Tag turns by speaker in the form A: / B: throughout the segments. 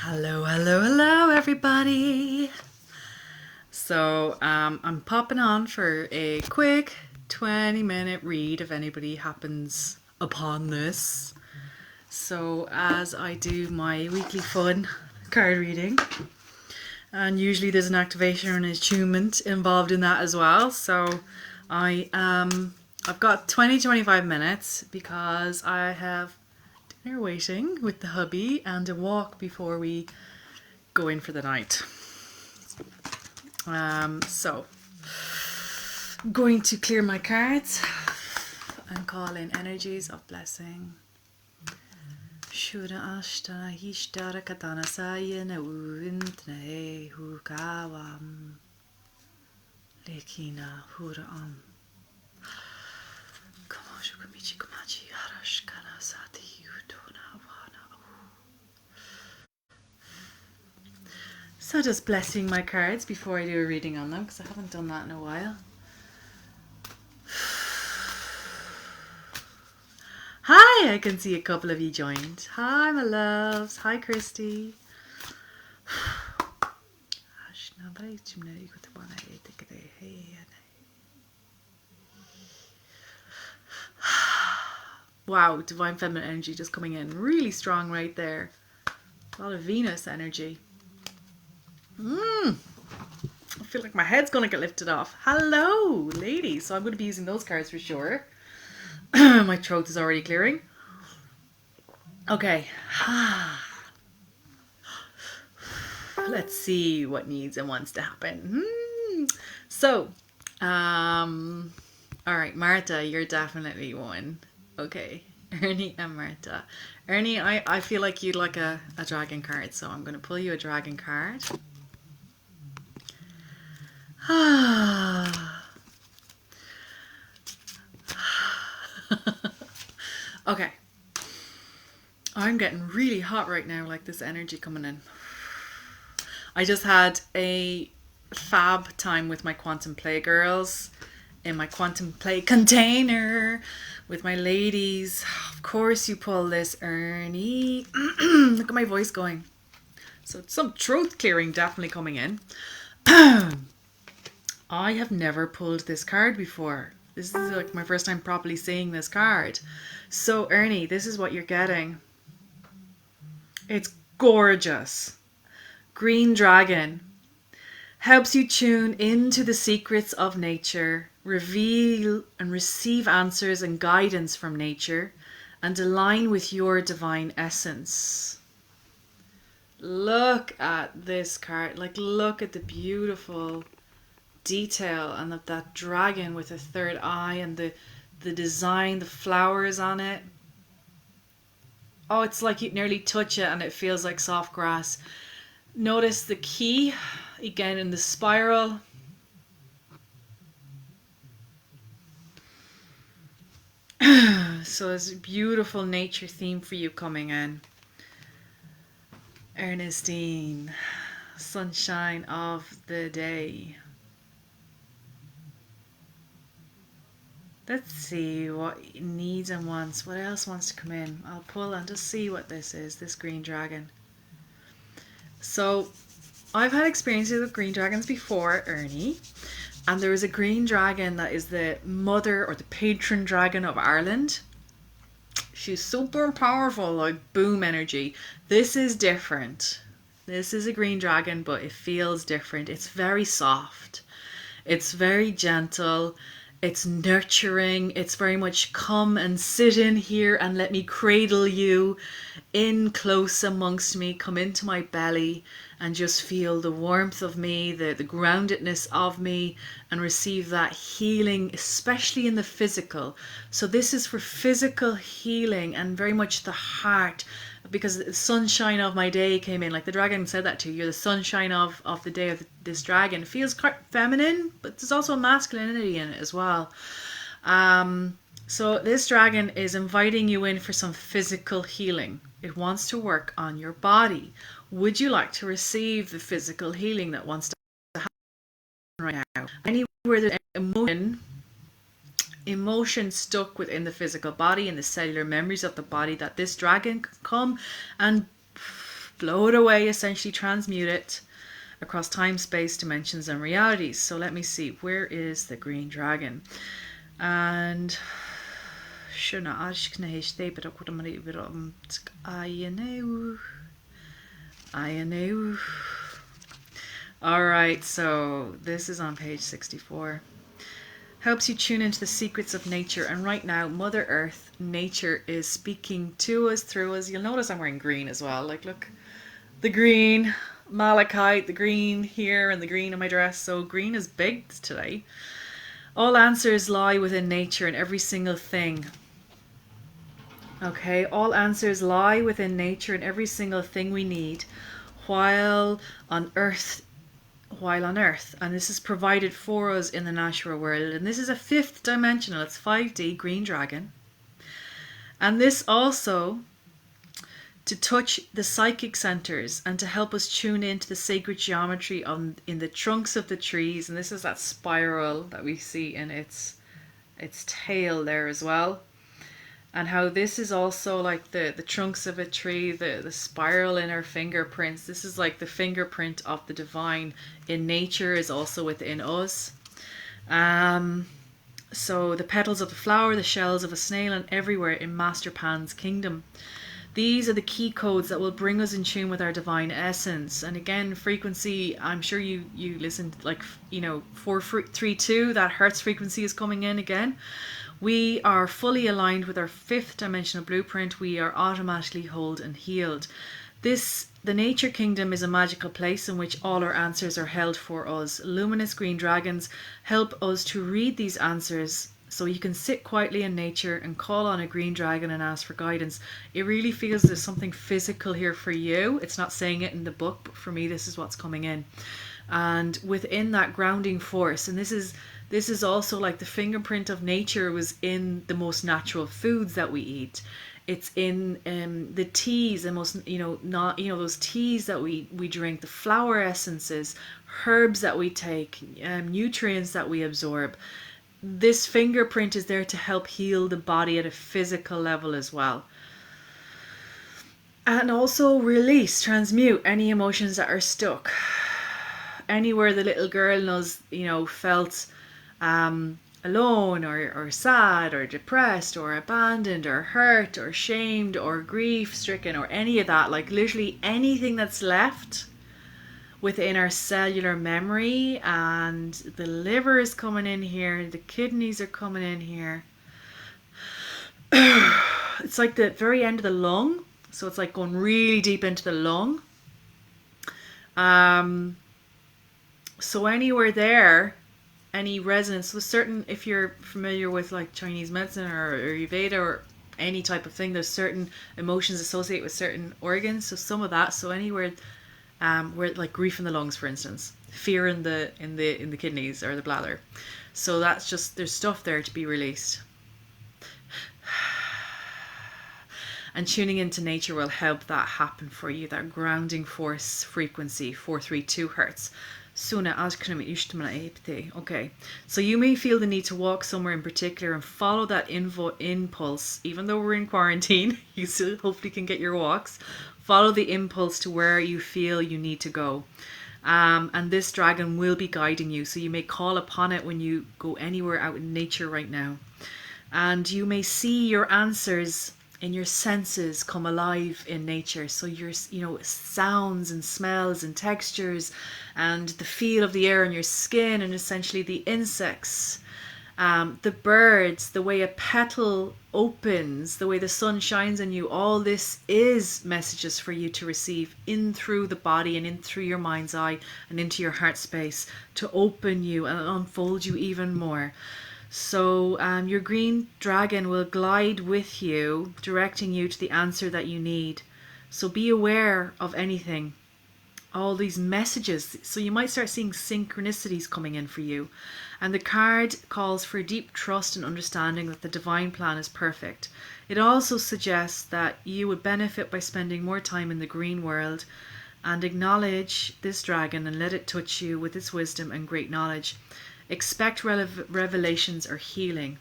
A: Hello, hello, hello, everybody. So, I'm popping on for a quick 20-minute read if anybody happens upon this. So, as I do my weekly fun card reading, and usually there's an activation or an attunement involved in that as well. So, I've got 20-25 minutes because I have dinner waiting with the hubby and a walk before we go in for the night. So I'm going to clear my cards and call in energies of blessing. Shura ashtana hishtara katana sayana urintne hukawam lekina huraam. Kamoshukumichi kumachi harashkana sati utona wana. So just blessing my cards before I do a reading on them because I haven't done that in a while. Hi, I can see a couple of you joined. Hi, my loves. Hi, Christy. Wow, divine feminine energy just coming in really strong right there. A lot of Venus energy. I feel like my head's gonna get lifted off. Hello, ladies. So I'm going to be using those cards for sure. My throat is already clearing. Okay. Let's see what needs and wants to happen. So, all right, Marta, you're definitely one. Okay, Ernie and Marta. Ernie, I feel like you'd like a dragon card, so I'm going to pull you a dragon card. Okay. I'm getting really hot right now, like this energy coming in. I just had a fab time with my quantum play girls in my quantum play container with my ladies. Of course you pull this, Ernie. Look at my voice going. So some throat clearing definitely coming in. I have never pulled this card before. This is like my first time properly seeing this card. So Ernie, this is what you're getting. It's gorgeous. Green Dragon helps you tune into the secrets of nature, reveal and receive answers and guidance from nature, and align with your divine essence. Look at this card. Like, look at the beautiful detail and that dragon with a third eye and the design, the flowers on it. Oh, it's like you nearly touch it and it feels like soft grass. Notice the key again in the spiral. So there's a beautiful nature theme for you coming in. Ernestine, sunshine of the day. Let's see what needs and wants. What else wants to come in? I'll pull and just see what this is, this green dragon. So I've had experiences with green dragons before, Ernie. And there is a green dragon that is the mother or the patron dragon of Ireland. She's super powerful, like boom energy. This is different. This is a green dragon, but it feels different. It's very soft. It's very gentle. It's nurturing. It's very much come and sit in here and let me cradle you in close amongst me. Come into my belly and just feel the warmth of me, the groundedness of me, and receive that healing, especially in the physical. So this is for physical healing and very much the heart, because the sunshine of my day came in. Like the dragon said that to you. You're the sunshine of the day of this dragon. It feels quite feminine, but there's also masculinity in it as well. So this dragon is inviting you in for some physical healing. It wants to work on your body. Would you like to receive the physical healing that wants to happen right now? Anywhere there's emotion stuck within the physical body and the cellular memories of the body, that this dragon can come and blow it away, essentially transmute it across time, space, dimensions, and realities. So let me see, where is the green dragon? And Shuna Ashknehte, but I know. Alright, so this is on page 64. Helps you tune into the secrets of nature. And right now, Mother Earth, nature, is speaking to us, through us. You'll notice I'm wearing green as well. Like, look, the green, malachite, the green here, and the green in my dress. So green is big today. All answers lie within nature and every single thing. Okay, all answers lie within nature and every single thing we need while on Earth. And this is provided for us in the natural world. And this is a 5th dimensional, it's 5D green dragon. And this also to touch the psychic centers and to help us tune into the sacred geometry in the trunks of the trees. And this is that spiral that we see in its tail there as well. And how this is also like the trunks of a tree, the spiral in our fingerprints. This is like the fingerprint of the divine in nature is also within us. So the petals of the flower, the shells of a snail, and everywhere in Master Pan's kingdom. These are the key codes that will bring us in tune with our divine essence. And again, frequency, I'm sure you listened, like, 432, that Hertz frequency is coming in again. We are fully aligned with our 5th dimensional blueprint. We are automatically whole and healed. The nature kingdom is a magical place in which all our answers are held for us. Luminous green dragons help us to read these answers, so you can sit quietly in nature and call on a green dragon and ask for guidance. It really feels there's something physical here for you. It's not saying it in the book, but for me, this is what's coming in. And within that grounding force, and this is also like the fingerprint of nature was in the most natural foods that we eat. It's in the teas, the most, those teas that we drink, the flower essences, herbs that we take, nutrients that we absorb. This fingerprint is there to help heal the body at a physical level as well. And also release, transmute any emotions that are stuck. Anywhere the little girl knows, felt alone or sad or depressed or abandoned or hurt or shamed or grief stricken or any of that, like literally anything that's left within our cellular memory. And the liver is coming in here, the kidneys are coming in here. It's like the very end of the lung, so it's like going really deep into the lung. So anywhere there, any resonance with certain, if you're familiar with like Chinese medicine or Ayurveda or any type of thing, there's certain emotions associated with certain organs. So some of that, so anywhere where like grief in the lungs, for instance, fear in the kidneys or the bladder. So that's just, there's stuff there to be released. And tuning into nature will help that happen for you, that grounding force frequency, 432 hertz. Okay, so you may feel the need to walk somewhere in particular and follow that impulse. Even though we're in quarantine, you still hopefully can get your walks. Follow the impulse to where you feel you need to go. And this dragon will be guiding you, so you may call upon it when you go anywhere out in nature right now. And you may see your answers in your senses come alive in nature. So your, sounds and smells and textures and the feel of the air on your skin, and essentially the insects, the birds, the way a petal opens, the way the sun shines on you. All this is messages for you to receive in through the body and in through your mind's eye and into your heart space to open you and unfold you even more. So your green dragon will glide with you, directing you to the answer that you need. So be aware of anything, all these messages. So you might start seeing synchronicities coming in for you. And the card calls for deep trust and understanding that the divine plan is perfect. It also suggests that you would benefit by spending more time in the green world, and acknowledge this dragon and let it touch you with its wisdom and great knowledge. Expect revelations or healing.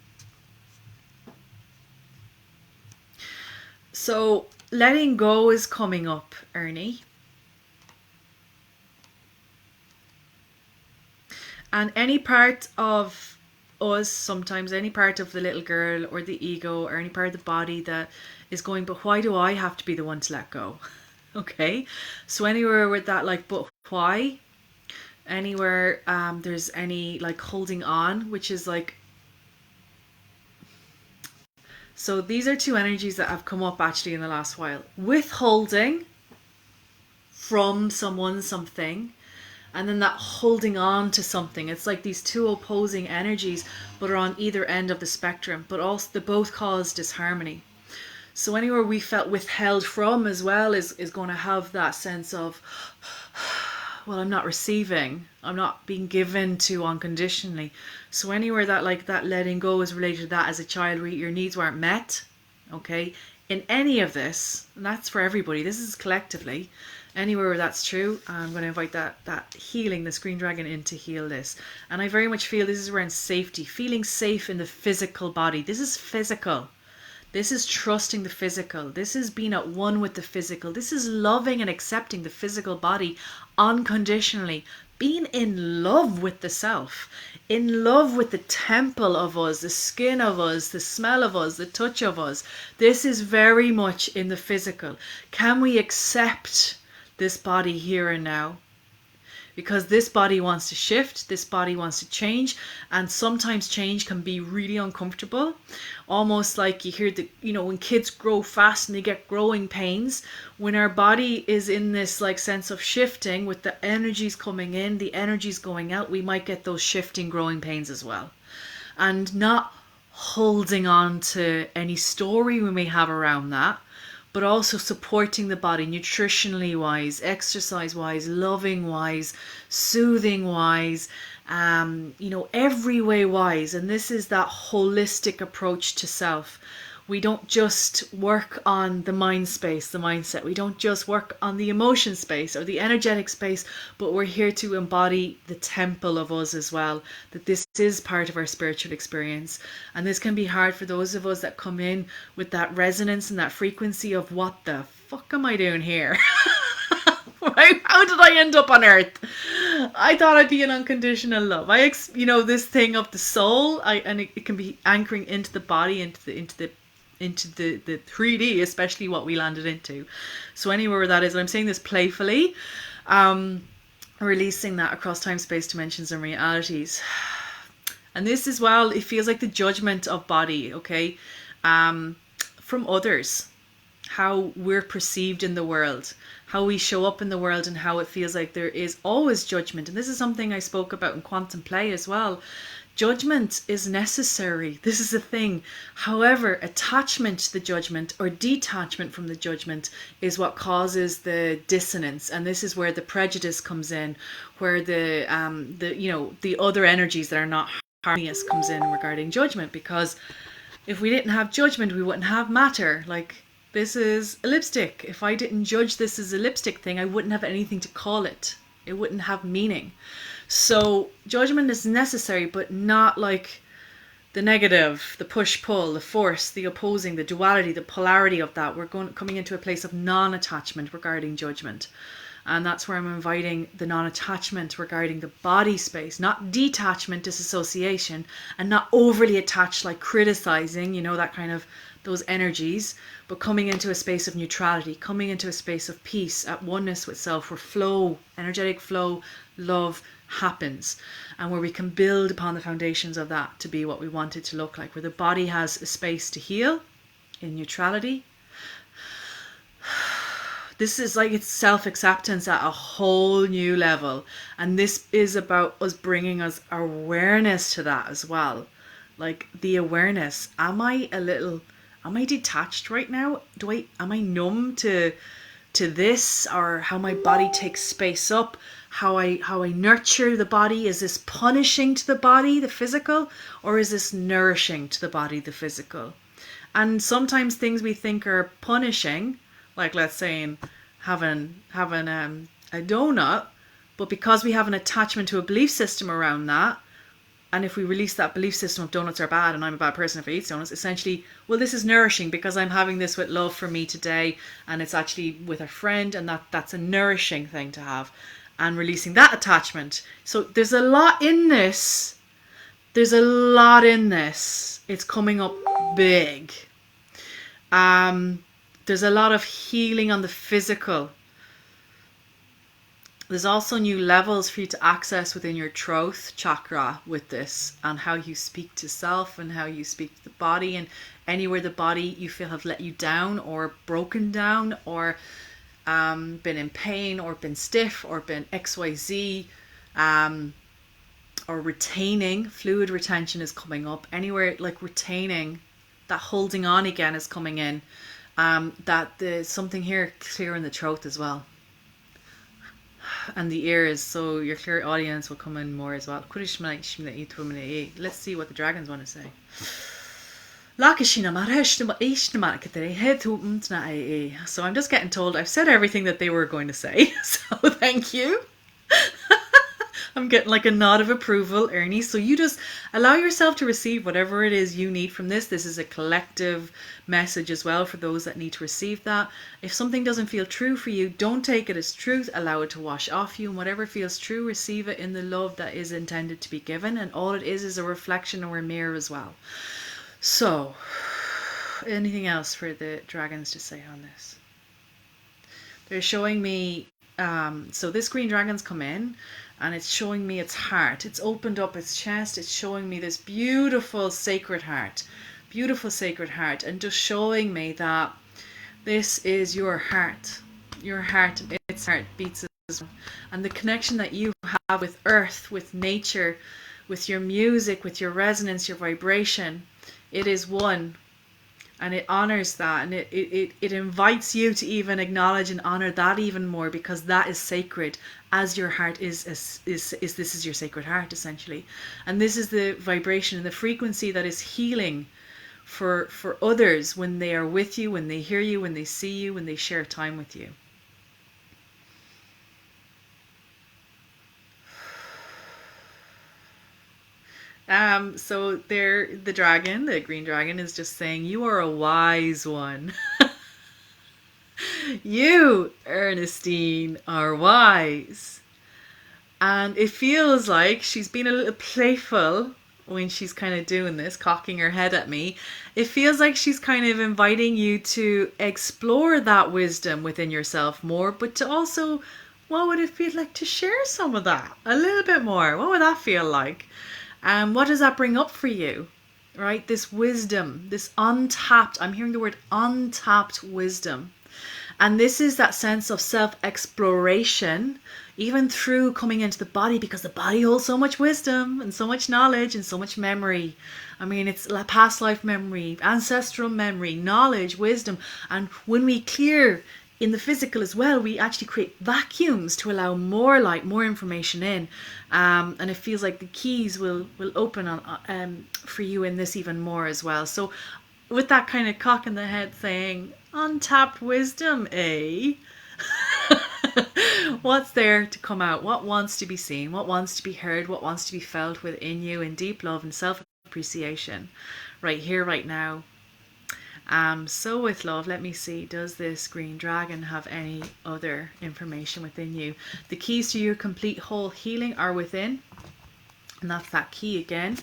A: So letting go is coming up, Ernie. And any part of us, sometimes any part of the little girl or the ego or any part of the body that is going, but why do I have to be the one to let go? Okay. So anywhere with that, like, but why? Anywhere there's any like holding on, which is like, so these are two energies that have come up actually in the last while. Withholding from someone, something, and then that holding on to something. It's like these two opposing energies, but are on either end of the spectrum, but also they both cause disharmony. So anywhere we felt withheld from as well is going to have that sense of, well, I'm not receiving, I'm not being given to unconditionally. So anywhere that like that letting go is related to that as a child, where your needs weren't met, okay, in any of this, and that's for everybody, this is collectively, anywhere where that's true, I'm going to invite that healing, this green dragon, in to heal this. And I very much feel this is around safety, feeling safe in the physical body. This is physical. This is trusting the physical. This is being at one with the physical. This is loving and accepting the physical body unconditionally. Being in love with the self. In love with the temple of us, the skin of us, the smell of us, the touch of us. This is very much in the physical. Can we accept this body here and now? Because this body wants to shift, this body wants to change, and sometimes change can be really uncomfortable. Almost like you hear when kids grow fast and they get growing pains, when our body is in this like sense of shifting with the energies coming in, the energies going out, we might get those shifting growing pains as well. And not holding on to any story we may have around that, but also supporting the body nutritionally wise, exercise wise, loving wise, soothing wise, every way wise. And this is that holistic approach to self. We don't just work on the mind space, the mindset. We don't just work on the emotion space or the energetic space, but we're here to embody the temple of us as well, that this is part of our spiritual experience. And this can be hard for those of us that come in with that resonance and that frequency of, what the fuck am I doing here? Right? How did I end up on earth? I thought I'd be in unconditional love. This thing of the soul, and it can be anchoring into the body, into the 3D, especially what we landed into. So anywhere that is, I'm saying this playfully, releasing that across time, space, dimensions, and realities. And this as well, it feels like the judgment of body, okay, from others, how we're perceived in the world, how we show up in the world, and how it feels like there is always judgment. And this is something I spoke about in Quantum Play as well. Judgment is necessary. This is the thing. However, attachment to the judgment or detachment from the judgment is what causes the dissonance. And this is where the prejudice comes in, where the other energies that are not harmonious comes in regarding judgment. Because if we didn't have judgment, we wouldn't have matter. Like, this is a lipstick. If I didn't judge this as a lipstick thing, I wouldn't have anything to call it. It wouldn't have meaning. So judgment is necessary, but not like the negative, the push-pull, the force, the opposing, the duality, the polarity of that. We're coming into a place of non-attachment regarding judgment. And that's where I'm inviting the non-attachment regarding the body space, not detachment, disassociation, and not overly attached like criticizing, that kind of, those energies, but coming into a space of neutrality, coming into a space of peace, at oneness with self, where flow, energetic flow, love happens, and where we can build upon the foundations of that to be what we want it to look like, where the body has a space to heal in neutrality. This is like, it's self-acceptance at a whole new level, and this is about us bringing us awareness to that as well. Like the awareness, am I detached right now? Am I numb to this, or how my body takes space up, how I nurture the body? Is this punishing to the body, the physical, or is this nourishing to the body, the physical? And sometimes things we think are punishing, like let's say having a donut, but because we have an attachment to a belief system around that, and if we release that belief system of donuts are bad and I'm a bad person if I eat donuts, essentially, well, this is nourishing because I'm having this with love for me today, and it's actually with a friend, and that's a nourishing thing to have. and releasing that attachment. So there's a lot in this. There's a lot in this. It's coming up big. There's a lot of healing on the physical. There's also new levels for you to access within your throat chakra with this, and how you speak to self and how you speak to the body, and anywhere the body you feel have let you down or broken down or been in pain or been stiff or been XYZ, or retaining, fluid retention is coming up. Anywhere like retaining, that holding on again is coming in. That there's something here clear in the throat as well. And the ears, so your clear audience will come in more as well. Let's see what the dragons want to say. So I'm just getting told I've said everything that they were going to say. So thank you. I'm getting like a nod of approval, Ernie. So you just allow yourself to receive whatever it is you need from this. This is a collective message as well for those that need to receive that. If something doesn't feel true for you, don't take it as truth. Allow it to wash off you. And whatever feels true, receive it in the love that is intended to be given. And all it is a reflection or a mirror as well. So, anything else for the dragons to say on this? They're showing me, so this green dragon's come in, and it's showing me its heart. It's opened up its chest. It's showing me this beautiful sacred heart. Beautiful sacred heart. And just showing me that this is your heart. Your heart, its heart beats as well. And the connection that you have with earth, with nature, with your music, with your resonance, your vibration. It is one. And it honors that, and it invites you to even acknowledge and honor that even more, because that is sacred, as your heart is this is your sacred heart essentially. And this is the vibration and the frequency that is healing for others when they are with you, when they hear you, when they see you, when they share time with you. So there, the dragon, the green dragon, is just saying, you are a wise one. You, Ernestine, are wise. And it feels like she's been a little playful when she's kind of doing this, cocking her head at me. It feels like she's kind of inviting you to explore that wisdom within yourself more, but to also, what would it feel like to share some of that a little bit more? What would that feel like? What does that bring up for you? Right? This wisdom, this untapped, I'm hearing the word untapped wisdom. And this is that sense of self-exploration, even through coming into the body, because the body holds so much wisdom and so much knowledge and so much memory. I mean, it's past life memory, ancestral memory, knowledge, wisdom. And when we clear in the physical as well, we actually create vacuums to allow more light, more information in. And it feels like the keys will open on for you in this even more as well. So with that kind of cock in the head saying, untapped wisdom, eh? What's there to come out? What wants to be seen? What wants to be heard? What wants to be felt within you in deep love and self-appreciation? Right here, right now. So with love, let me see, does this green dragon have any other information within you? The keys to your complete whole healing are within. And that's that key again.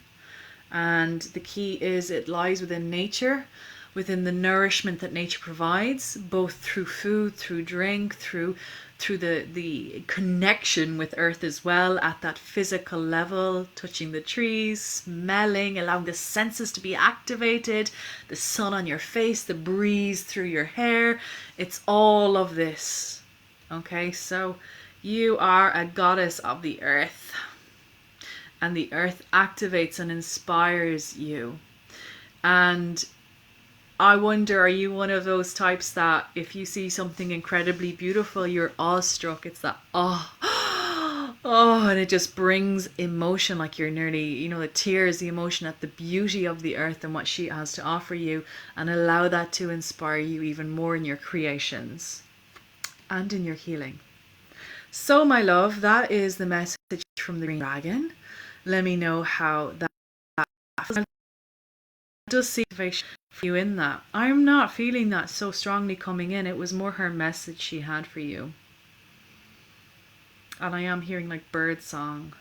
A: And the key is, it lies within nature, within the nourishment that nature provides, both through food, through drink, through the connection with earth as well, at that physical level, touching the trees, smelling, allowing the senses to be activated, the sun on your face, the breeze through your hair. It's all of this. Okay, so you are a goddess of the earth. And the earth activates and inspires you. And I wonder, are you one of those types that if you see something incredibly beautiful, you're awestruck? It's that, and it just brings emotion, like you're nearly, the tears, the emotion at the beauty of the earth and what she has to offer you, and allow that to inspire you even more in your creations and in your healing. So my love, that is the message from the Green Dragon. Let me know how that does see for you in that. I'm not feeling that so strongly coming in. It was more her message she had for you. And I am hearing like bird song.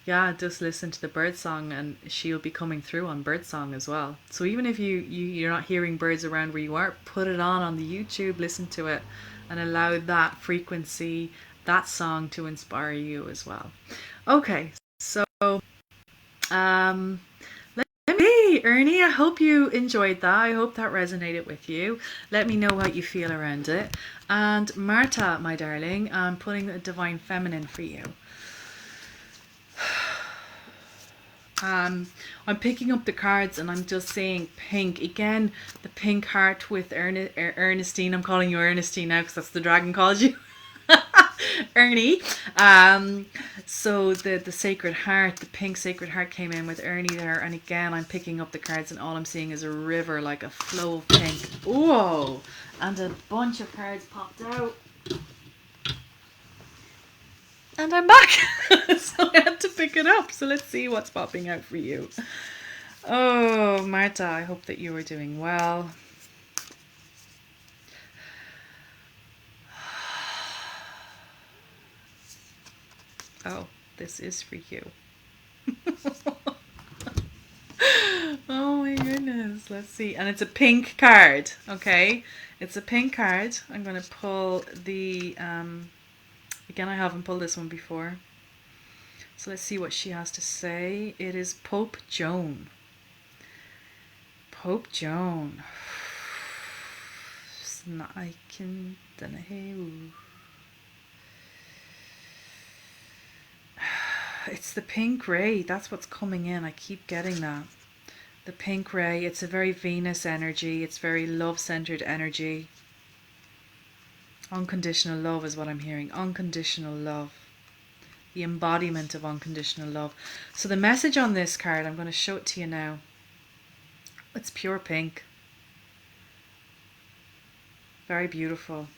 A: Yeah, just listen to the bird song and she'll be coming through on bird song as well. So even if you're not hearing birds around where you are, put it on the YouTube, listen to it, and allow that frequency, that song to inspire you as well. Okay, so um hey Ernie, I hope you enjoyed that. I hope that resonated with you. Let me know what you feel around it. And Marta, my darling, I'm putting the divine feminine for you. I'm picking up the cards and I'm just saying pink. Again, the pink heart with Ernestine. I'm calling you Ernestine now because that's the dragon called you. Ernie. So the sacred heart, the pink sacred heart came in with Ernie there. And again, I'm picking up the cards and all I'm seeing is a river, like a flow of pink. Whoa! And a bunch of cards popped out. And I'm back. So I had to pick it up. So let's see what's popping out for you. Oh, Marta, I hope that you are doing well. Oh, this is for you. Oh my goodness. Let's see. And it's a pink card. Okay. It's a pink card. I'm going to pull the... again, I haven't pulled this one before. So let's see what she has to say. It is Pope Joan. Pope Joan. It's the pink ray. That's what's coming in. I keep getting that. The pink ray. It's a very Venus energy. It's very love-centered energy. Unconditional love is what I'm hearing. Unconditional love. The embodiment of unconditional love. So the message on this card, I'm going to show it to you now. It's pure pink. Very beautiful.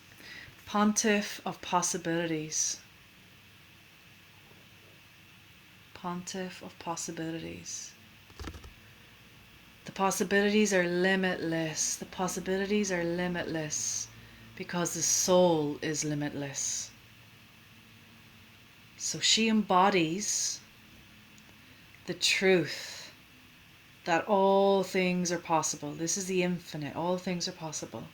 A: Pontiff of possibilities. Pontiff of possibilities. The possibilities are limitless. The possibilities are limitless because the soul is limitless. So she embodies the truth that all things are possible. This is the infinite. All things are possible.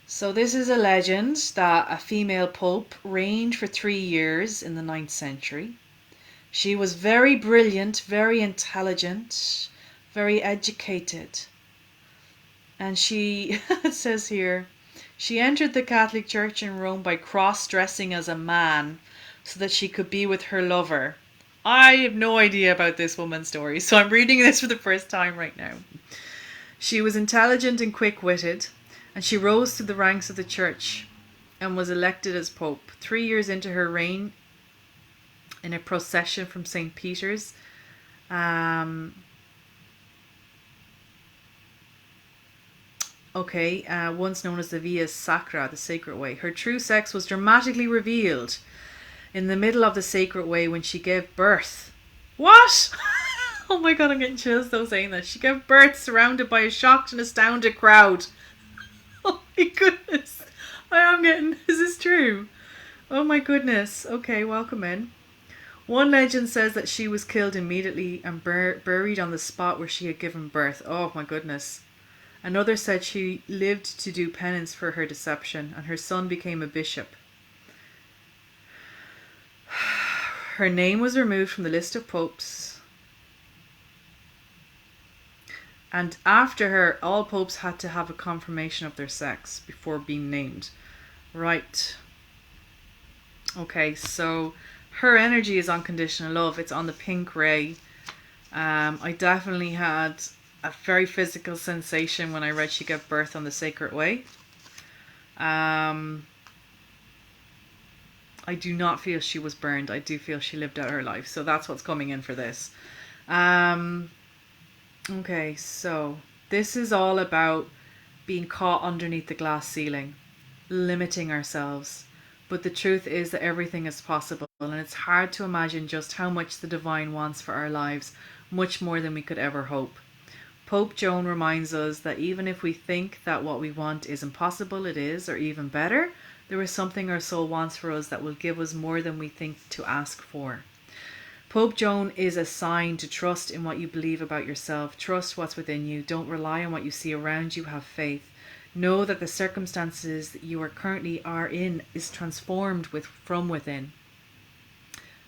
A: So this is a legend that a female pope reigned for 3 years in the 9th century. She was very brilliant, very intelligent, very educated. And she, it says here, she entered the Catholic Church in Rome by cross-dressing as a man so that she could be with her lover. I have no idea about this woman's story, so I'm reading this for the first time right now. She was intelligent and quick-witted, and she rose to the ranks of the church and was elected as pope. 3 years into her reign, in a procession from St. Peter's, once known as the Via Sacra, the Sacred Way, her true sex was dramatically revealed in the middle of the Sacred Way when she gave birth. What? Oh my god, I'm getting chills though saying that. She gave birth surrounded by a shocked and astounded crowd. Oh my goodness. Is this true? Oh my goodness. Okay, welcome in. One legend says that she was killed immediately and buried on the spot where she had given birth. Oh my goodness. Another said she lived to do penance for her deception and her son became a bishop. Her name was removed from the list of popes. And after her, all popes had to have a confirmation of their sex before being named. Right. Okay, so her energy is unconditional love. It's on the pink ray. I definitely had a very physical sensation when I read she gave birth on the Sacred Way. I do not feel she was burned. I do feel she lived out her life. So that's what's coming in for this. Okay, so this is all about being caught underneath the glass ceiling, limiting ourselves. But the truth is that everything is possible, and it's hard to imagine just how much the divine wants for our lives, much more than we could ever hope. Pope Joan reminds us that even if we think that what we want is impossible, it is, or even better, there is something our soul wants for us that will give us more than we think to ask for. Pope Joan is a sign to trust in what you believe about yourself. Trust what's within you. Don't rely on what you see around you. Have faith. Know that the circumstances that you currently are in is transformed from within.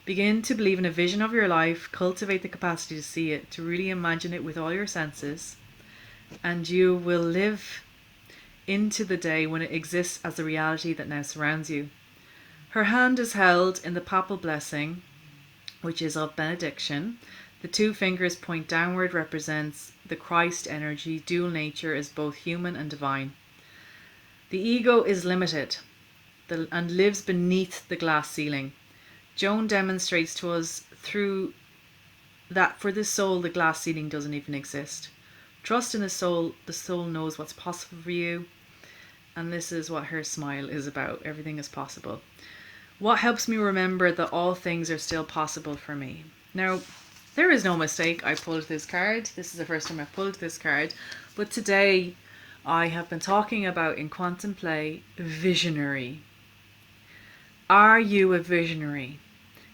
A: Begin to believe in a vision of your life. Cultivate the capacity to see it, to really imagine it with all your senses. And you will live into the day when it exists as a reality that now surrounds you. Her hand is held in the papal blessing, which is of benediction. The two fingers point downward, represents the Christ energy. Dual nature is both human and divine. The ego is limited and lives beneath the glass ceiling. Joan demonstrates to us through that for the soul, the glass ceiling doesn't even exist. Trust in the soul knows what's possible for you. And this is what her smile is about. Everything is possible. What helps me remember that all things are still possible for me? Now, there is no mistake. I pulled this card. This is the first time I've pulled this card. But today, I have been talking about in Quantum Play, visionary. Are you a visionary?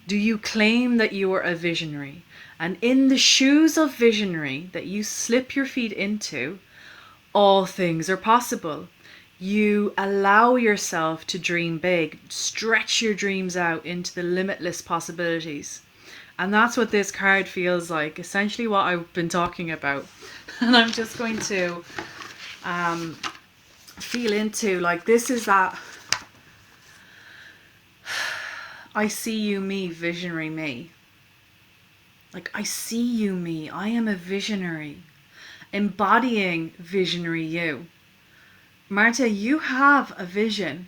A: Do you claim that you are a visionary? And in the shoes of visionary that you slip your feet into, all things are possible. You allow yourself to dream big, stretch your dreams out into the limitless possibilities. And that's what this card feels like, essentially what I've been talking about. And I'm just going to feel into, like, this is that I see you, me, visionary me. Like, I see you, me. I am a visionary. Embodying visionary you. Marta, you have a vision.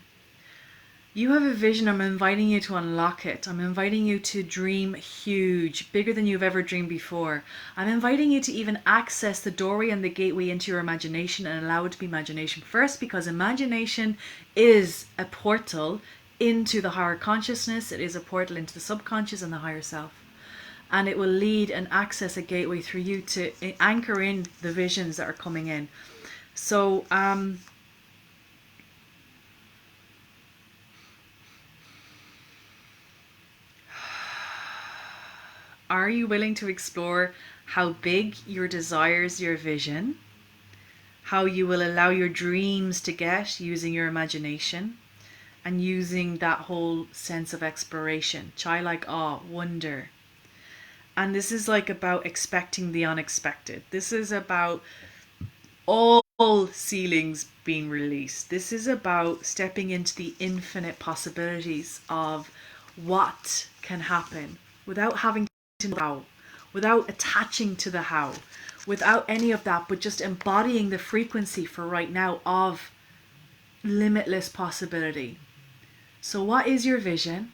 A: You have a vision. I'm inviting you to unlock it. I'm inviting you to dream huge, bigger than you've ever dreamed before. I'm inviting you to even access the doorway and the gateway into your imagination and allow it to be imagination first, because imagination is a portal into the higher consciousness. It is a portal into the subconscious and the higher self. And it will lead and access a gateway through you to anchor in the visions that are coming in. So, are you willing to explore how big your desires, your vision, how you will allow your dreams to get using your imagination and using that whole sense of exploration, childlike awe, wonder. And this is like about expecting the unexpected. This is about all ceilings being released. This is about stepping into the infinite possibilities of what can happen without having to know how, without attaching to the how, without any of that, but just embodying the frequency for right now of limitless possibility. So what is your vision?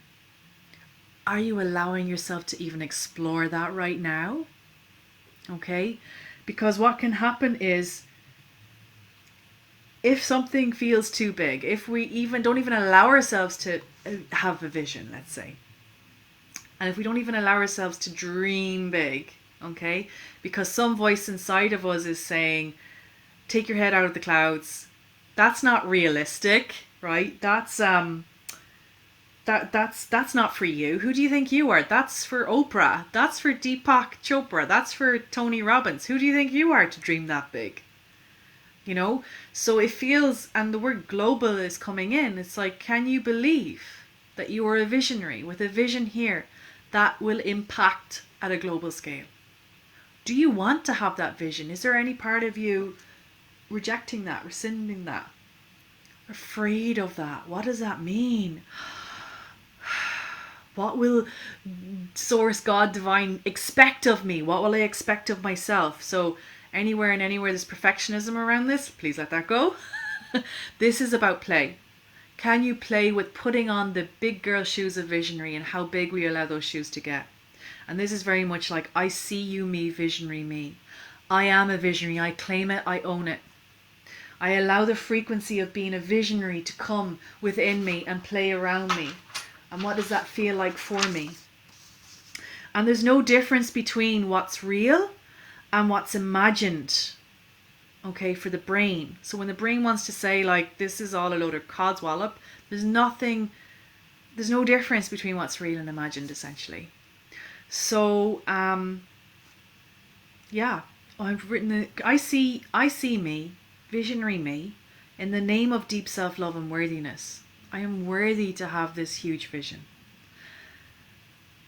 A: Are you allowing yourself to even explore that right now? Okay? Because what can happen is, if something feels too big, if we don't even allow ourselves to have a vision, let's say, and if we don't even allow ourselves to dream big, okay, because some voice inside of us is saying, take your head out of the clouds. That's not realistic, right? That's not for you. Who do you think you are? That's for Oprah. That's for Deepak Chopra. That's for Tony Robbins. Who do you think you are to dream that big? You know? So it feels, and the word global is coming in. It's like, can you believe that you are a visionary with a vision here that will impact at a global scale? Do you want to have that vision? Is there any part of you rejecting that, rescinding that, afraid of that? What does that mean? What will Source, God, Divine expect of me? What will I expect of myself? So anywhere and anywhere there's perfectionism around this, please let that go. This is about play. Can you play with putting on the big girl shoes of visionary and how big we allow those shoes to get? And this is very much like, I see you, me, visionary me. I am a visionary. I claim it. I own it. I allow the frequency of being a visionary to come within me and play around me. And what does that feel like for me? And there's no difference between what's real and what's imagined, okay, for the brain. So when the brain wants to say, like, this is all a load of codswallop, there's no difference between what's real and imagined, essentially. So, yeah, I've written, I see me, visionary me, in the name of deep self-love and worthiness. I am worthy to have this huge vision.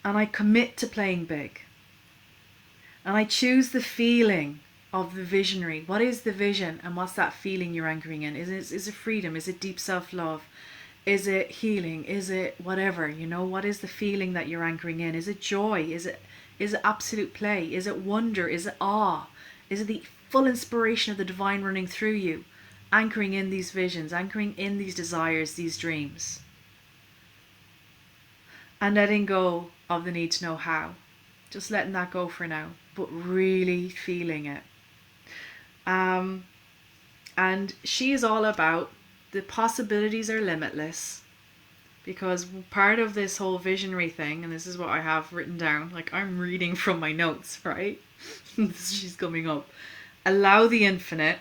A: And I commit to playing big. And I choose the feeling of the visionary. What is the vision, and what's that feeling you're anchoring in? Is it freedom? Is it deep self-love? Is it healing? Is it whatever? What is the feeling that you're anchoring in? Is it joy? Is it absolute play? Is it wonder? Is it awe? Is it the full inspiration of the divine running through you, anchoring in these visions, anchoring in these desires, these dreams? And letting go of the need to know how. Just letting that go for now, but really feeling it. And she is all about the possibilities are limitless, because part of this whole visionary thing, and this is what I have written down, like I'm reading from my notes, right? She's coming up. Allow the infinite,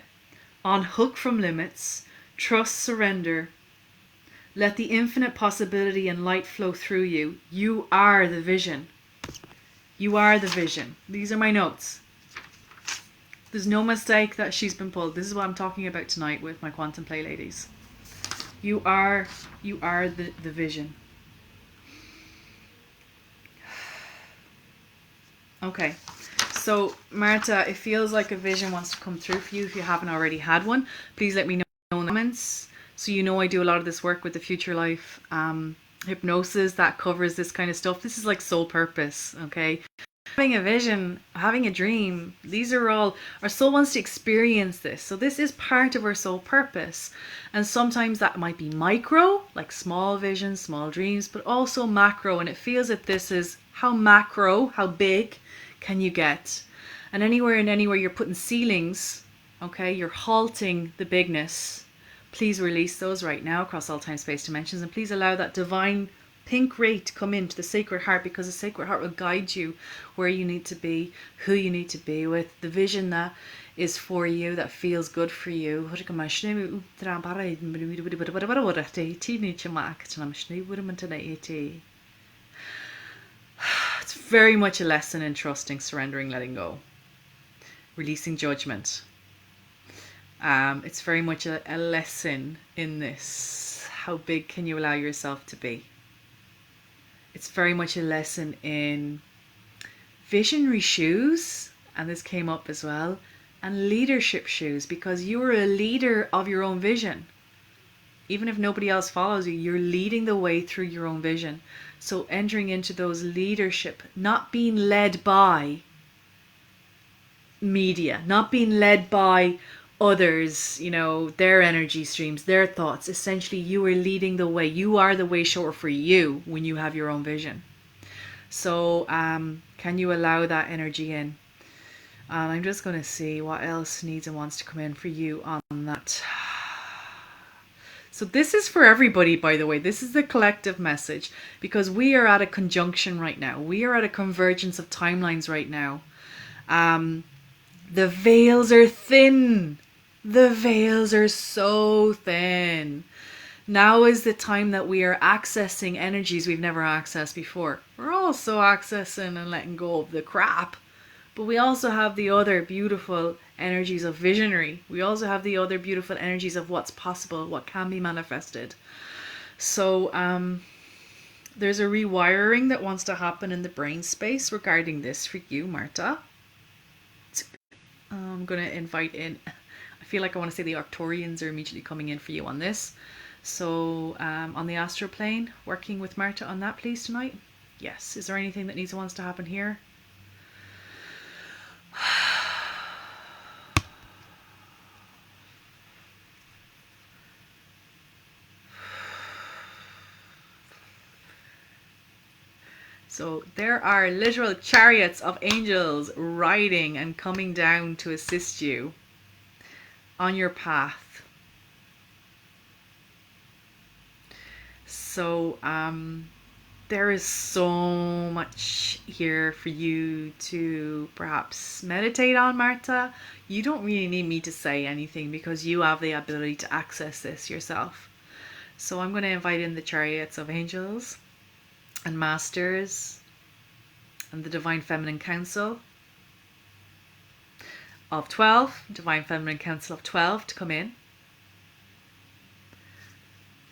A: unhook from limits, trust, surrender. Let the infinite possibility and light flow through you. You are the vision. You are the vision. These are my notes. There's no mistake that she's been pulled. This is what I'm talking about tonight with my Quantum Play ladies. You are the vision. Okay. So, Marta, it feels like a vision wants to come through for you. If you haven't already had one, please let me know in the comments. So I do a lot of this work with the Future Life hypnosis that covers this kind of stuff. This is like soul purpose, okay? Having a vision, having a dream, these are all, our soul wants to experience this. So this is part of our soul purpose. And sometimes that might be micro, like small visions, small dreams, but also macro. And it feels that this is how macro, how big can you get? And anywhere you're putting ceilings, okay, you're halting the bigness. Please release those right now across all time, space, dimensions. And please allow that divine pink ray to come into the Sacred Heart, because the Sacred Heart will guide you where you need to be, who you need to be with, the vision that is for you, that feels good for you. It's very much a lesson in trusting, surrendering, letting go, releasing judgment. It's very much a lesson in this. How big can you allow yourself to be? It's very much a lesson in visionary shoes, and this came up as well, and leadership shoes, because you are a leader of your own vision. Even if nobody else follows you, you're leading the way through your own vision. So entering into those leadership, not being led by media, not being led by others, their energy streams, their thoughts. Essentially, you are leading the way. You are the way shower for you when you have your own vision. So can you allow that energy in? And I'm just going to see what else needs and wants to come in for you on that. So this is for everybody, by the way. This is the collective message, because we are at a conjunction right now. We are at a convergence of timelines right now. The veils are thin. The veils are so thin. Now is the time that we are accessing energies we've never accessed before. We're also accessing and letting go of the crap. But we also have the other beautiful energies of visionary. We also have the other beautiful energies of what's possible, what can be manifested. So there's a rewiring that wants to happen in the brain space regarding this for you, Marta. I'm going to invite in, I feel like I want to say the Arcturians are immediately coming in for you on this. So on the astral plane, working with Marta on that, please, tonight. Yes. Is there anything that wants to happen here? So there are literal chariots of angels riding and coming down to assist you on your path. So there is so much here for you to perhaps meditate on, Marta. You don't really need me to say anything because you have the ability to access this yourself. So I'm going to invite in the chariots of angels and masters and the divine feminine council of 12, divine feminine council of 12 to come in.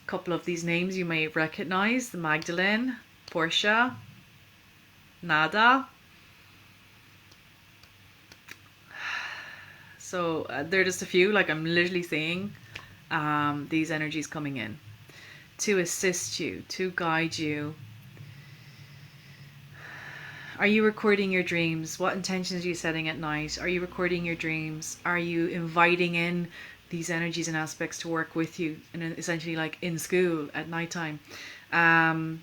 A: A couple of these names you may recognize: the Magdalene, Portia, Nada. So they're just a few, like I'm literally seeing these energies coming in to assist you, to guide you. Are you recording your dreams? What intentions are you setting at night? Are you recording your dreams? Are you inviting in these energies and aspects to work with you, and essentially like in school at nighttime? To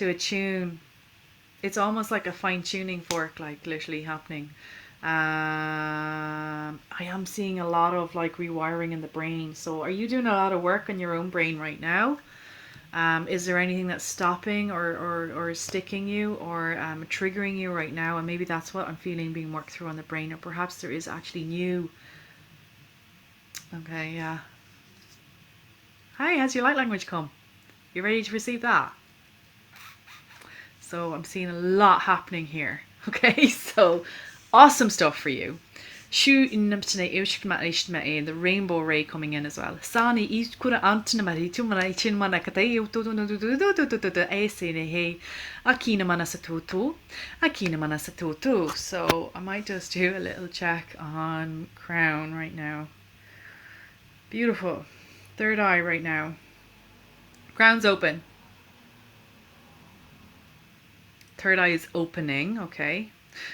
A: attune. It's almost like a fine-tuning fork, like literally happening. I am seeing a lot of like rewiring in the brain. So are you doing a lot of work on your own brain right now? Is there anything that's stopping or sticking you or triggering you right now? And maybe that's what I'm feeling being worked through on the brain. Or perhaps there is actually new. Okay, yeah. Hi, has your light language come? You ready to receive that? So I'm seeing a lot happening here. Okay, so awesome stuff for you. The rainbow ray coming in as well. Sani east kura antinamari tumana chin manakate akina manasatutu. Akina manasatutu. So I might just do a little check on crown right now. Beautiful. Third eye right now. Crown's open. Third eye is opening, okay?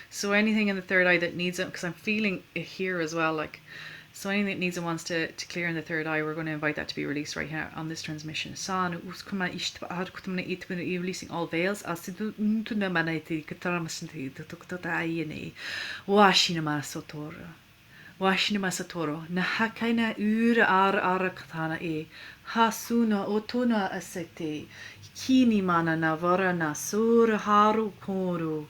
A: So anything in the third eye that needs it, because I'm feeling it here as well, like, so anything that needs and wants to clear in the third eye, we're going to invite that to be released right here on this transmission. Releasing all veils. Washinama Satoro, Nahakaina Ura Ara Katana e, Hasuna Otona Asete, Kini Mana Navara Nasura Haru Koru,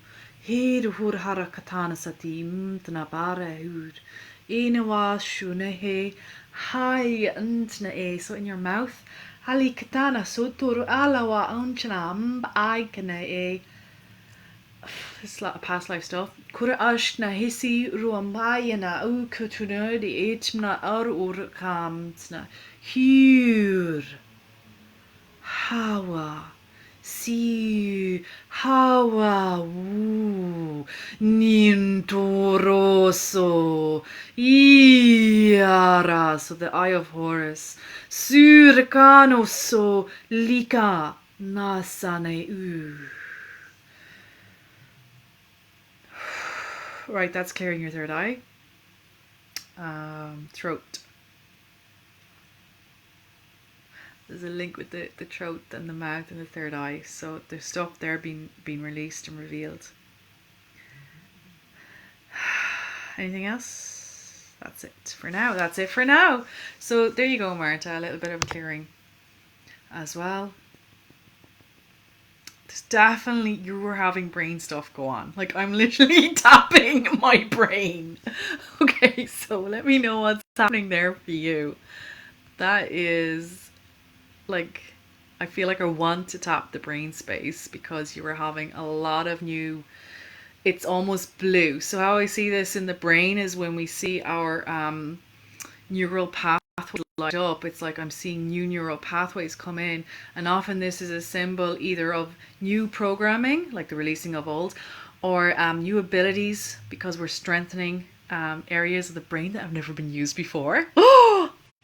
A: Hedu Hurhara Katana Sati, Mtanabara Hud, Enawa Shunehe, Hai Antna e, so in your mouth, Ali Katana Sotoro Alawa Anchana, Aikana e. This is a lot of past life stuff. Kura ashna hisi ruambayana u kutuna di etmna ar urkamsna. Hur. Hawa. Si. Hawa. Wu. Nintoroso. Iara. So the eye of Horus. Surkano so lika. Nasane u. Right, that's clearing your third eye. Throat. There's a link with the throat and the mouth and the third eye. So there's stuff there being released and revealed. Anything else? That's it for now. That's it for now. So there you go, Marta. A little bit of a clearing as well. Definitely you were having brain stuff go on. Like I'm literally tapping my brain. Okay, so let me know what's happening there for you. That is like, I feel like I want to tap the brain space because you were having a lot of new, it's almost blue. So how I see this in the brain is when we see our neural pathways light up, it's like I'm seeing new neural pathways come in, and often this is a symbol either of new programming, like the releasing of old, or new abilities because we're strengthening areas of the brain that have never been used before.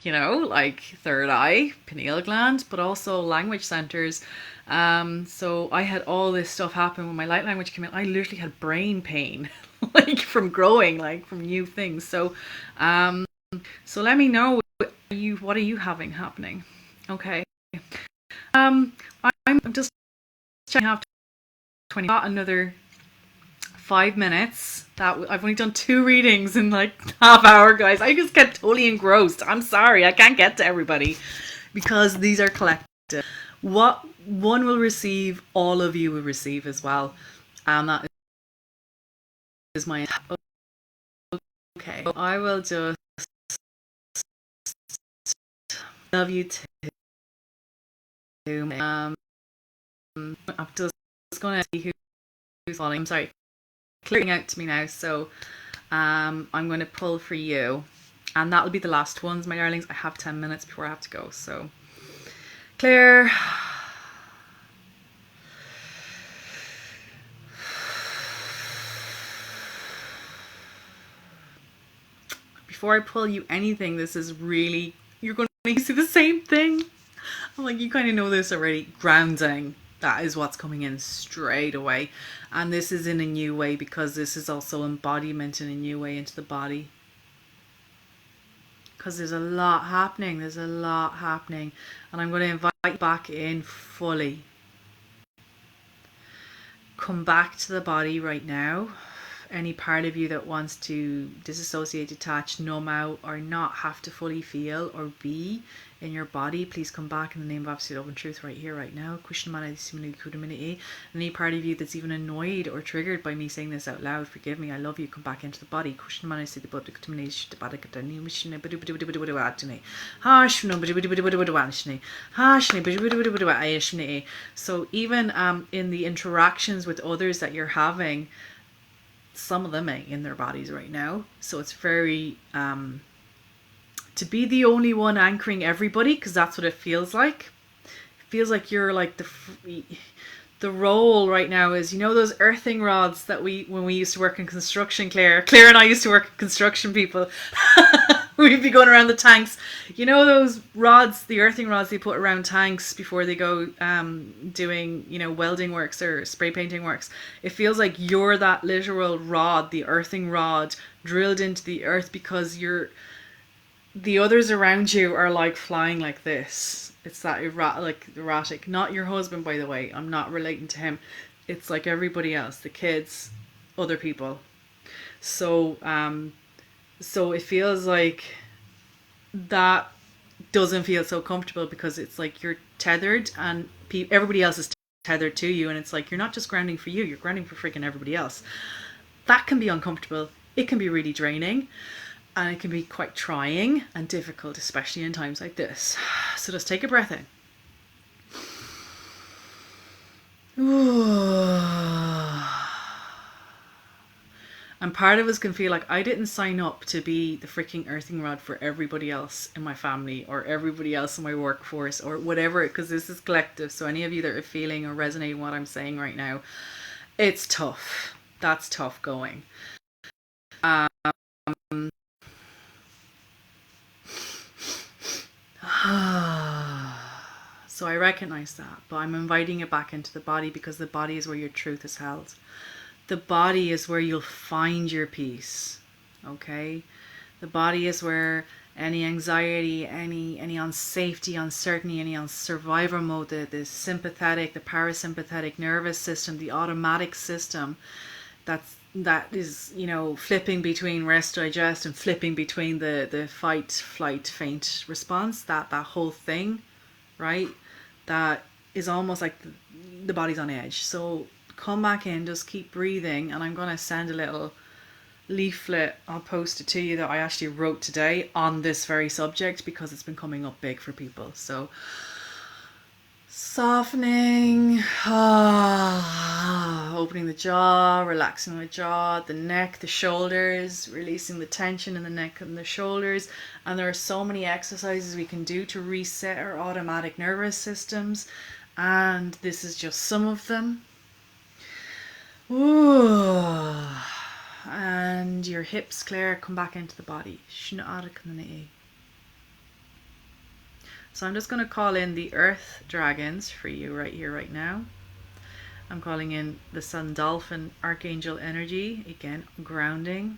A: You know, like third eye, pineal gland, but also language centers. So I had all this stuff happen when my light language came in. I literally had brain pain, like from growing, like from new things. So let me know what are you having happening. Okay. I'm just checking out 20, another 5 minutes I've only done 2 readings in like half hour, guys. I just get totally engrossed. I'm sorry, I can't get to everybody because these are collective. What one will receive, all of you will receive as well, and that is my okay. I will just love you too. I'm just gonna see who's falling. I'm sorry, clearing out to me now. So I'm going to pull for you, and that'll be the last ones, my darlings. I have 10 minutes before I have to go. So clear. Before I pull you anything, this is really, you're going to see the same thing. I'm like, you kind of know this already. Grounding. That is what's coming in straight away. And this is in a new way because this is also embodiment in a new way into the body. Because there's a lot happening. There's a lot happening. And I'm going to invite you back in fully. Come back to the body right now. Any part of you that wants to disassociate, detach, numb out, or not have to fully feel or be in your body, please come back in the name of absolute love and truth right here, right now. Any part of you that's even annoyed or triggered by me saying this out loud, forgive me, I love you, come back into the body. So even in the interactions with others that you're having, some of them are in their bodies right now, so it's very to be the only one anchoring everybody, because that's what it feels like. It feels like you're like the role right now is, you know, those earthing rods that when we used to work in construction, Claire and I used to work in construction, people. We'd be going around the tanks, you know, those rods, the earthing rods they put around tanks before they go doing, you know, welding works or spray painting works. It feels like you're that literal rod, the earthing rod drilled into the earth, because the others around you are like flying like this. It's that erratic. Not your husband, by the way. I'm not relating to him. It's like everybody else, the kids, other people. So it feels like that doesn't feel so comfortable, because it's like you're tethered and everybody else is tethered to you, and it's like you're not just grounding for you, you're grounding for freaking everybody else. That can be uncomfortable. It can be really draining, and it can be quite trying and difficult, especially in times like this. So just take a breath in. And part of us can feel like, I didn't sign up to be the freaking earthing rod for everybody else in my family or everybody else in my workforce or whatever, because this is collective. So any of you that are feeling or resonating what I'm saying right now, it's tough. That's tough going. So I recognize that, but I'm inviting it back into the body, because the body is where your truth is held. The body is where you'll find your peace. Okay? The body is where any anxiety, any unsafety, uncertainty, any on survivor mode, the sympathetic, the parasympathetic nervous system, the automatic system, that is, you know, flipping between rest, digest, and flipping between the fight, flight, faint response, that whole thing, right? That is almost like the body's on edge. So come back in, just keep breathing, and I'm going to send a little leaflet, I'll post it to you, that I actually wrote today on this very subject, because it's been coming up big for people. So softening, opening the jaw, relaxing the jaw, the neck, the shoulders, releasing the tension in the neck and the shoulders. And there are so many exercises we can do to reset our automatic nervous systems, and this is just some of them. Ooh. And your hips, Claire, come back into the body. So I'm just going to call in the earth dragons for you right here, right now. I'm calling in the sun dolphin archangel energy, again, grounding.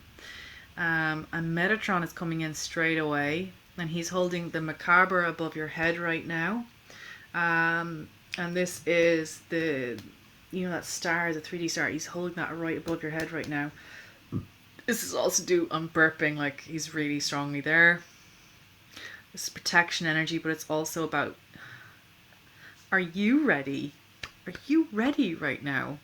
A: And Metatron is coming in straight away, and he's holding the macabre above your head right now. And this is the, you know, that star, the 3D star, he's holding that right above your head right now. This is also due on burping, like he's really strongly there. This is protection energy, but it's also about, are you ready? Are you ready right now?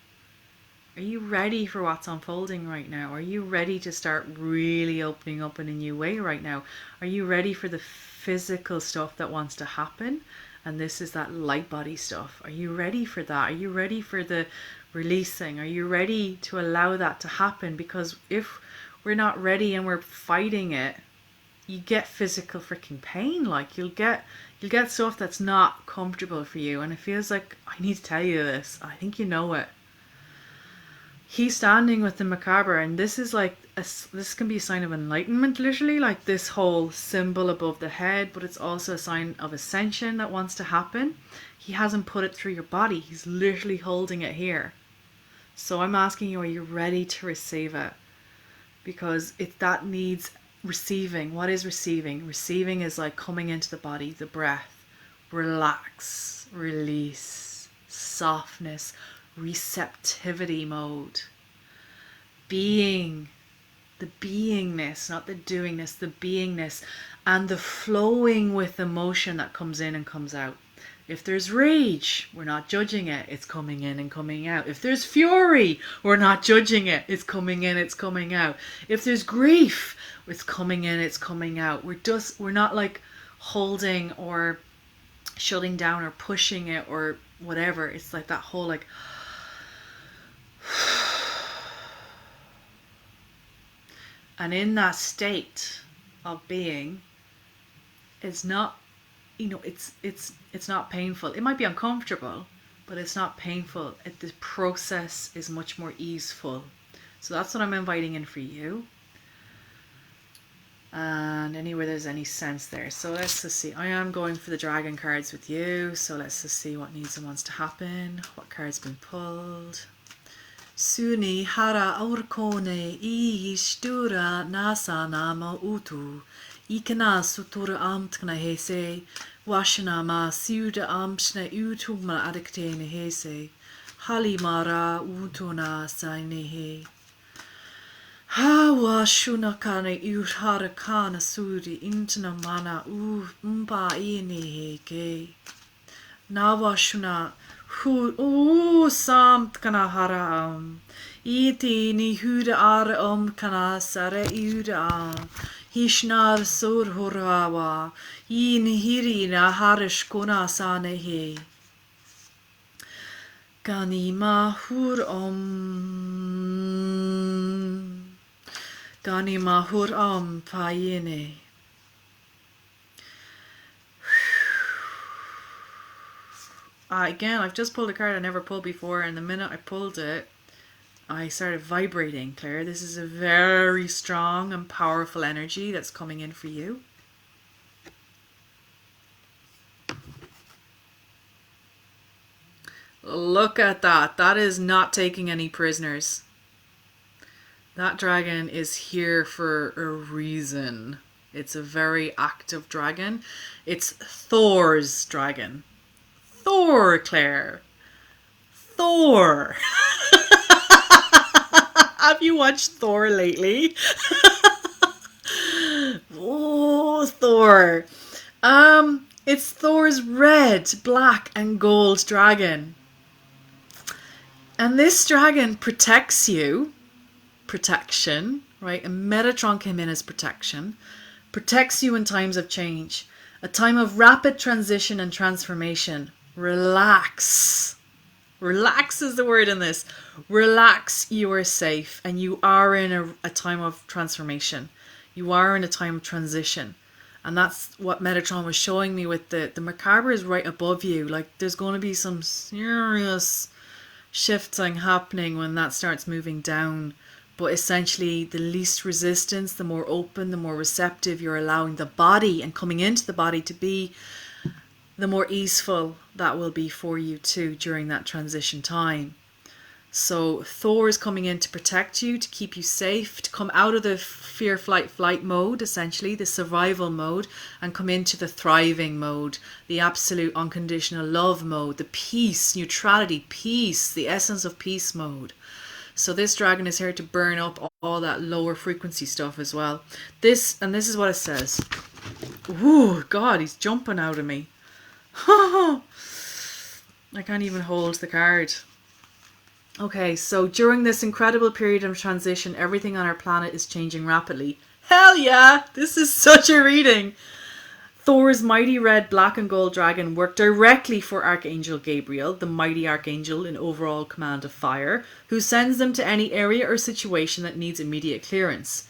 A: Are you ready for what's unfolding right now? Are you ready to start really opening up in a new way right now? Are you ready for the physical stuff that wants to happen? And this is that light body stuff. Are you ready for that? Are you ready for the releasing? Are you ready to allow that to happen? Because if we're not ready and we're fighting it, you get physical freaking pain. Like you'll get stuff that's not comfortable for you, and it feels like, I need to tell you this. I think you know it. He's standing with the macabre, and this is like this can be a sign of enlightenment, literally, like this whole symbol above the head, but it's also a sign of ascension that wants to happen. He hasn't put it through your body, he's literally holding it here. So I'm asking you, are you ready to receive it? Because that needs receiving. What is receiving? Receiving is like coming into the body, the breath, relax, release, softness, receptivity mode, being, the beingness, not the doingness, the beingness, and the flowing with emotion that comes in and comes out. If there's rage, we're not judging it, it's coming in and coming out. If there's fury, we're not judging it, it's coming in, it's coming out. If there's grief, it's coming in, it's coming out. We're not like holding or shutting down or pushing it or whatever. It's like that whole like and in that state of being, it's not, it's not painful. It might be uncomfortable, but it's not painful. The process is much more easeful. So that's what I'm inviting in for you. And anywhere there's any sense there. So let's just see. I am going for the dragon cards with you. So let's just see what needs and wants to happen. What card's been pulled? Suni hara aurkone I stura nasa nama utu. Ikana sutura amtkna hese. Washana ma siuda amshna utuma adiktene hese. Halimara utuna sainehe. Hawa shunakane harakana suri intana mana umpa inehe. Nawa shuna hu samt kana hara iti ni huda ara kana sare uda hishnar sur hurawa in hiri na harish kona sane he ganima hur ganima hur payene. Again, I've just pulled a card I never pulled before, and the minute I pulled it, I started vibrating, Claire. This is a very strong and powerful energy that's coming in for you. Look at that. That is not taking any prisoners. That dragon is here for a reason. It's a very active dragon. It's Thor's dragon. Thor, Claire. Thor. Have you watched Thor lately? Oh, Thor. It's Thor's red, black, and gold dragon. And this dragon protects you. Protection, right? And Metatron came in as protection. Protects you in times of change. A time of rapid transition and transformation. Relax. Relax is the word in this. Relax, you are safe, and you are in a time of transformation. You are in a time of transition. And that's what Metatron was showing me with the macabre is right above you. Like there's going to be some serious shifting happening when that starts moving down. But essentially the least resistance, the more open, the more receptive you're allowing the body and coming into the body to be, the more easeful that will be for you too during that transition time. So Thor is coming in to protect you, to keep you safe, to come out of the fear, flight mode, essentially, the survival mode, and come into the thriving mode, the absolute unconditional love mode, the peace, neutrality, peace, the essence of peace mode. So this dragon is here to burn up all that lower frequency stuff as well. This is what it says. Ooh, God, he's jumping out of me. I can't even hold the card. Okay, so during this incredible period of transition, everything on our planet is changing rapidly. Hell yeah! This is such a reading! Thor's mighty red, black and gold dragon worked directly for Archangel Gabriel, the mighty archangel in overall command of fire, who sends them to any area or situation that needs immediate clearance.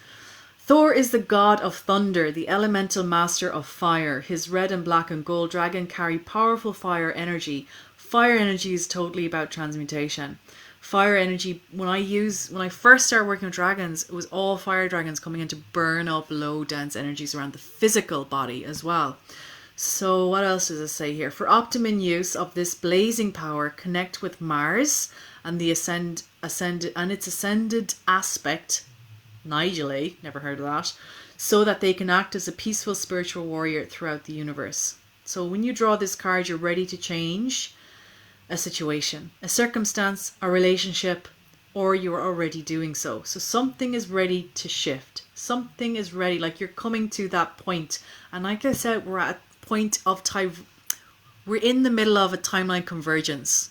A: Thor is the god of thunder, the elemental master of fire. His red and black and gold dragon carry powerful fire energy. Fire energy is totally about transmutation. Fire energy, when I first started working with dragons, it was all fire dragons coming in to burn up low dense energies around the physical body as well. So what else does it say here? For optimum use of this blazing power, connect with Mars and its ascended aspect, Nigel, never heard of that, so that they can act as a peaceful spiritual warrior throughout the universe. So when you draw this card, you're ready to change a situation, a circumstance, a relationship, or you're already doing so. So something is ready to shift. Something is ready, like you're coming to that point. And like I said, we're at a point of time, we're in the middle of a timeline convergence,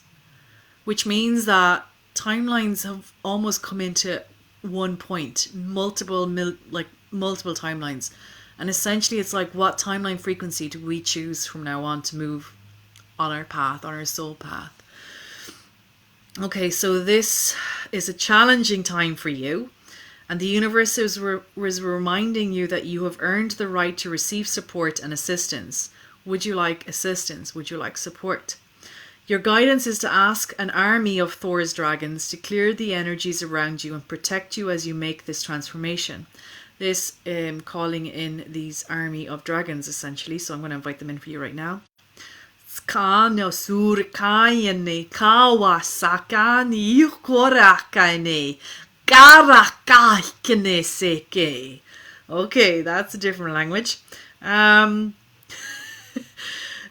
A: which means that timelines have almost come into one point, multiple timelines. And essentially it's like, what timeline frequency do we choose from now on to move on our path, on our soul path? Okay, so this is a challenging time for you, and the universe is reminding you that you have earned the right to receive support and assistance. Would you like assistance? Would you like support? Your guidance is to ask an army of Thor's dragons to clear the energies around you and protect you as you make this transformation. This calling in these army of dragons, essentially. So I'm going to invite them in for you right now. Skano surkayane kawasakani korakane garakakane seke. Okay, that's a different language.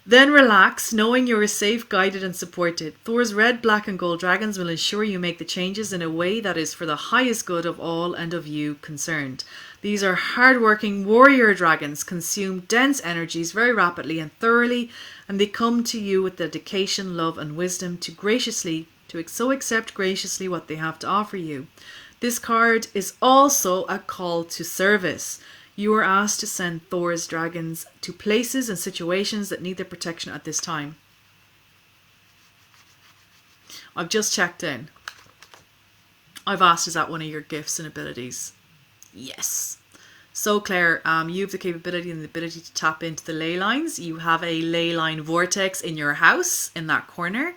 A: Then relax, knowing you are safe, guided and supported. Thor's red, black and gold dragons will ensure you make the changes in a way that is for the highest good of all and of you concerned. These are hard-working warrior dragons, consume dense energies very rapidly and thoroughly, and they come to you with dedication, love and wisdom to accept graciously what they have to offer you. This card is also a call to service. You are asked to send Thor's dragons to places and situations that need their protection at this time. I've just checked in. I've asked, is that one of your gifts and abilities? Yes. So Claire, you have the capability and the ability to tap into the ley lines. You have a ley line vortex in your house in that corner.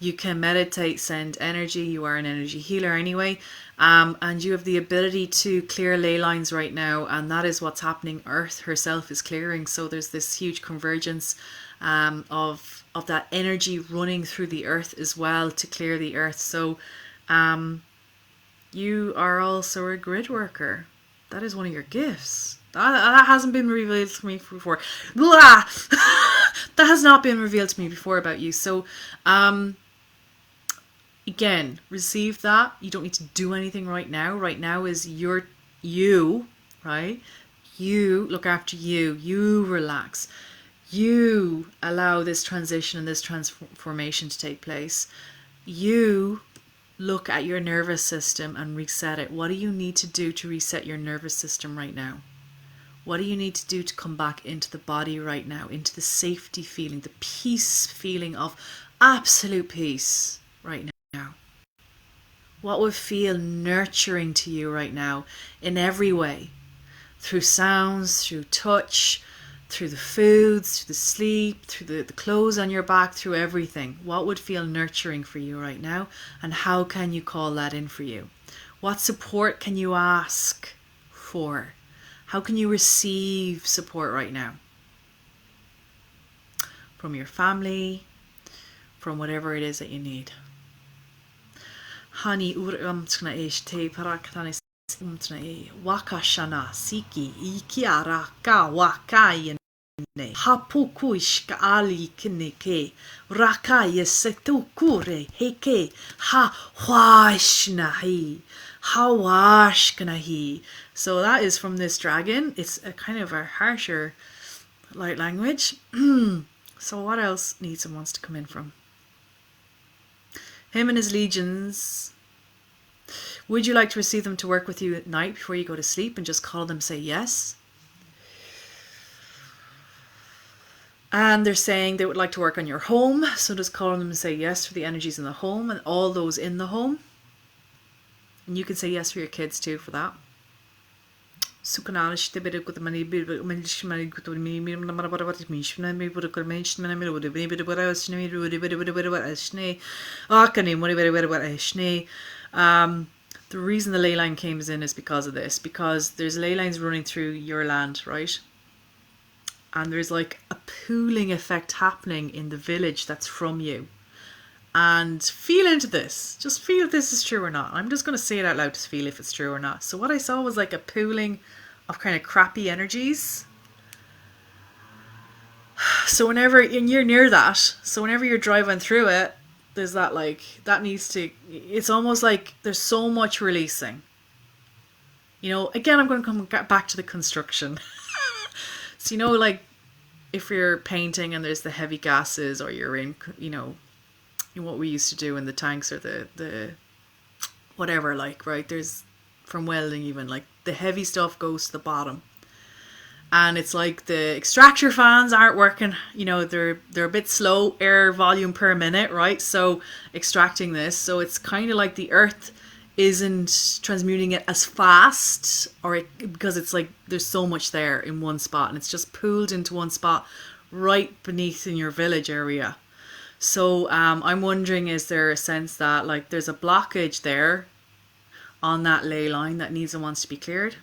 A: You can meditate, send energy. You are an energy healer anyway. And you have the ability to clear ley lines right now. And that is what's happening. Earth herself is clearing. So there's this huge convergence of that energy running through the earth as well to clear the earth. So you are also a grid worker. That is one of your gifts. That hasn't been revealed to me before. That has not been revealed to me before about you. So again, receive that. You don't need to do anything right now. Right now is you, right? You look after you. You relax. You allow this transition and this transformation to take place. You look at your nervous system and reset it. What do you need to do to reset your nervous system right now? What do you need to do to come back into the body right now, into the safety feeling, the peace feeling of absolute peace right now? What would feel nurturing to you right now in every way? Through sounds, through touch, through the foods, through the sleep, through the clothes on your back, through everything. What would feel nurturing for you right now? And how can you call that in for you? What support can you ask for? How can you receive support right now? From your family, from whatever it is that you need. Hani uramtna te parakatani umtna wakashana siki ikiara ka wakayan Hapukuishka ali kineke rakaya setukure heke ha washnahi hawashkanahi. So that is from this dragon. It's a kind of a harsher light language. So what else needs and wants to come in from? Him and his legions. Would you like to receive them to work with you at night before you go to sleep and just call them, say yes? And they're saying they would like to work on your home, so just call them and say yes for the energies in the home and all those in the home. And you can say yes for your kids too for that. The reason the ley line came in is because of this, because there's ley lines running through your land, right? And there's like a pooling effect happening in the village that's from you. And feel into this. Just feel if this is true or not. I'm just going to say it out loud to feel if it's true or not. So what I saw was like a pooling of kind of crappy energies. So whenever, and you're near that, so whenever you're driving through it, there's that like, that needs to, it's almost like there's so much releasing. You know, again, I'm going to come back to the construction. So, you know, like if you're painting and there's the heavy gases, or you're in, you know, in what we used to do in the tanks, or the whatever, like, right, there's from welding even, like the heavy stuff goes to the bottom. And it's like the extractor fans aren't working, you know, they're a bit slow, air volume per minute, right? So extracting this, so it's kind of like the earth isn't transmuting it as fast, because it's like there's so much there in one spot, and it's just pooled into one spot right beneath in your village area. So I'm wondering, is there a sense that like there's a blockage there on that ley line that needs and wants to be cleared?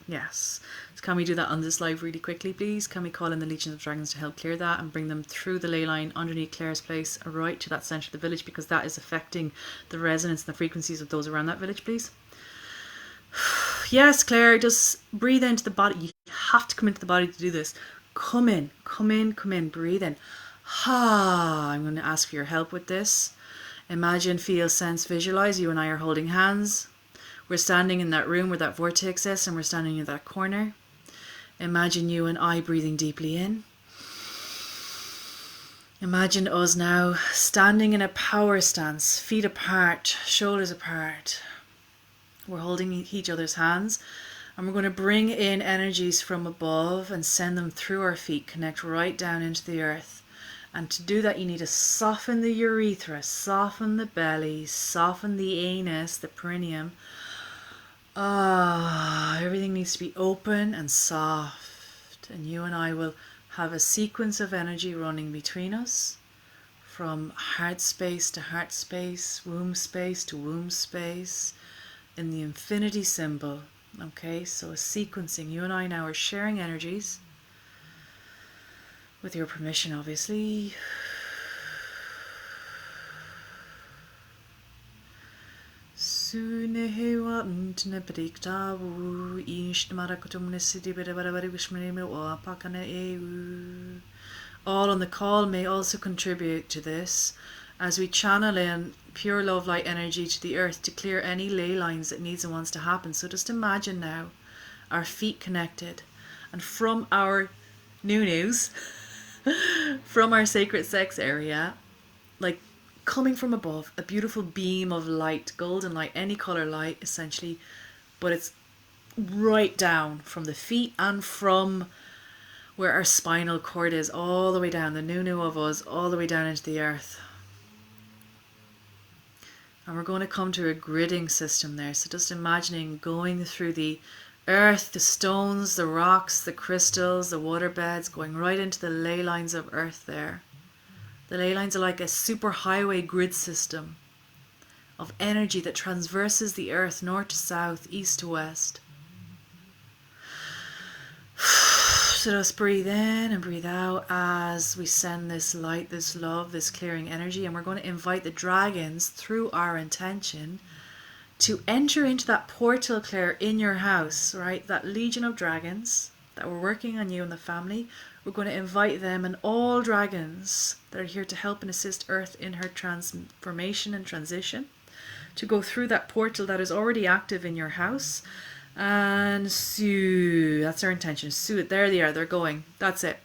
A: Yes. So can we do that on this live really quickly, please? Can we call in the Legions of Dragons to help clear that and bring them through the ley line underneath Claire's place right to that centre of the village, because that is affecting the resonance and the frequencies of those around that village, please? Yes, Claire, just breathe into the body. You have to come into the body to do this. Come in, come in, come in, breathe in. I'm going to ask for your help with this. Imagine, feel, sense, visualize. You and I are holding hands. We're standing in that room where that vortex is, and we're standing in that corner. Imagine you and I breathing deeply in. Imagine us now standing in a power stance, feet apart, shoulders apart. We're holding each other's hands, and we're going to bring in energies from above and send them through our feet, connect right down into the earth. And to do that, you need to soften the urethra, soften the belly, soften the anus, the perineum. Everything needs to be open and soft. And you and I will have a sequence of energy running between us, from heart space to heart space, womb space to womb space, in the infinity symbol. Okay, so a sequencing. You and I now are sharing energies. With your permission, obviously. All on the call may also contribute to this, as we channel in pure love light energy to the earth to clear any ley lines that needs and wants to happen. So just imagine now our feet connected, and from our news from our sacred sex area, like coming from above, a beautiful beam of light, golden light, any color light essentially, but it's right down from the feet and from where our spinal cord is, all the way down, the new of us, all the way down into the earth. And we're going to come to a gridding system there. So just imagining going through the earth, the stones, the rocks, the crystals, the water beds, going right into the ley lines of earth there. The ley lines are like a super highway grid system of energy that transverses the earth north to south, east to west. So just breathe in and breathe out as we send this light, this love, this clearing energy. And we're going to invite the dragons through our intention to enter into that portal, Claire, in your house, right? That legion of dragons, that were working on you and the family. We're going to invite them and all dragons that are here to help and assist Earth in her transformation and transition to go through that portal that is already active in your house. And that's our intention. There they are, they're going. That's it.